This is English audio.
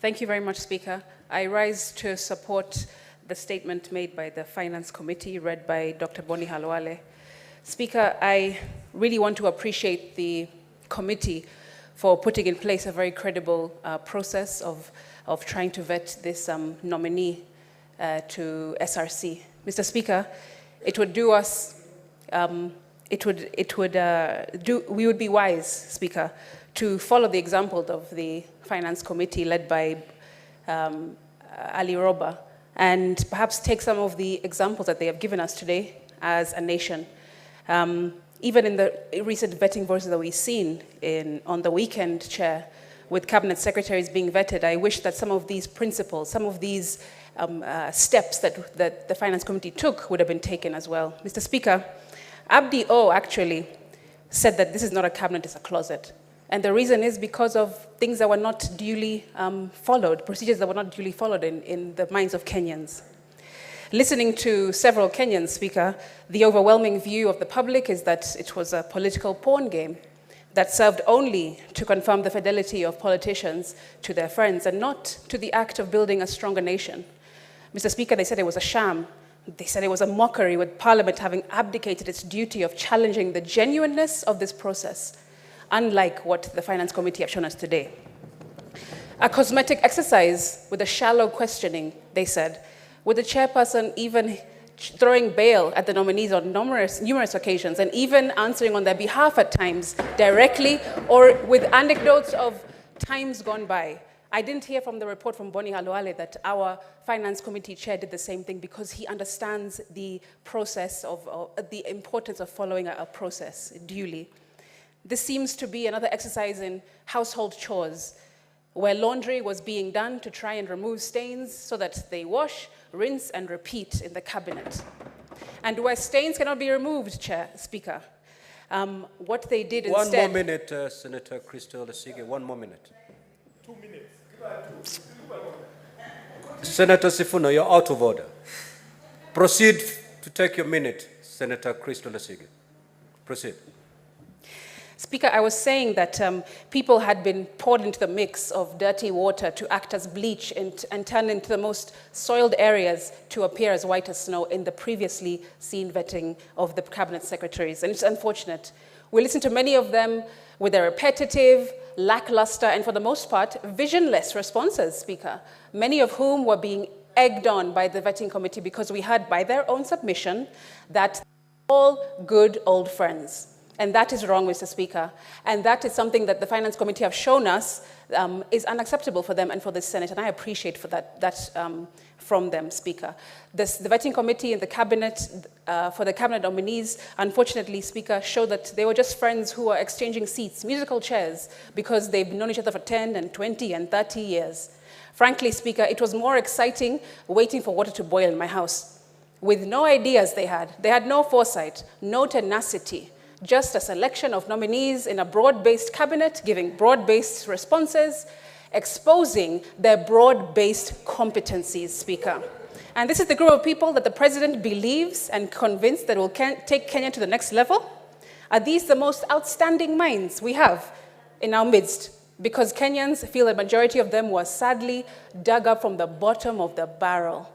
Thank you very much, Speaker. I rise to support the statement made by the Finance Committee, read by Dr. Boni Halwale. Speaker, I really want to appreciate the committee for putting in place a very credible process of trying to vet this nominee to SRC. Mr. Speaker, it would do us, we would be wise, Speaker, to follow the example of the Finance Committee led by Ali Roba, and perhaps take some of the examples that they have given us today as a nation. Even in the recent vetting process that we've seen on the weekend, Chair, with cabinet secretaries being vetted, I wish that some of these principles, some of these steps that the Finance Committee took would have been taken as well. Mr. Speaker, Abdi O actually said that this is not a cabinet, it's a closet. And the reason is because of things that were not duly followed, procedures that were not duly followed in the minds of Kenyans. Listening to several Kenyans, Speaker, the overwhelming view of the public is that it was a political pawn game that served only to confirm the fidelity of politicians to their friends and not to the act of building a stronger nation. Mr. Speaker, they said it was a sham. They said it was a mockery, with Parliament having abdicated its duty of challenging the genuineness of this process, unlike what the Finance Committee have shown us today. A cosmetic exercise with a shallow questioning, they said, with the chairperson even throwing bail at the nominees on numerous occasions and even answering on their behalf at times directly or with anecdotes of times gone by. I didn't hear from the report from Boni Halwale that our Finance Committee chair did the same thing because he understands the process of the importance of following a process duly. This seems to be another exercise in household chores, where laundry was being done to try and remove stains so that they wash, rinse, and repeat in the cabinet. And where stains cannot be removed, Speaker, what they did instead... 1 more minute, Senator Crystal Asige, 1 more minute. 2 minutes. Senator Sifuna, you're out of order. Proceed to take your minute, Senator Crystal Asige. Proceed. Speaker, I was saying that people had been poured into the mix of dirty water to act as bleach and turn into the most soiled areas to appear as white as snow in the previously seen vetting of the cabinet secretaries. And it's unfortunate. We listened to many of them with their repetitive, lackluster, and for the most part, visionless responses, Speaker, many of whom were being egged on by the vetting committee because we heard by their own submission that all good old friends. And that is wrong, Mr. Speaker. And that is something that the Finance Committee have shown us is unacceptable for them and for the Senate. And I appreciate for that from them, Speaker. The vetting committee and the cabinet, for the cabinet nominees, unfortunately, Speaker, show that they were just friends who are exchanging seats, musical chairs, because they've known each other for 10 and 20 and 30 years. Frankly, Speaker, it was more exciting waiting for water to boil in my house. With no ideas they had no foresight, no tenacity, just a selection of nominees in a broad-based cabinet, giving broad-based responses, exposing their broad-based competencies, Speaker. And this is the group of people that the president believes and convinced that will take Kenya to the next level? Are these the most outstanding minds we have in our midst? Because Kenyans feel the majority of them were sadly dug up from the bottom of the barrel.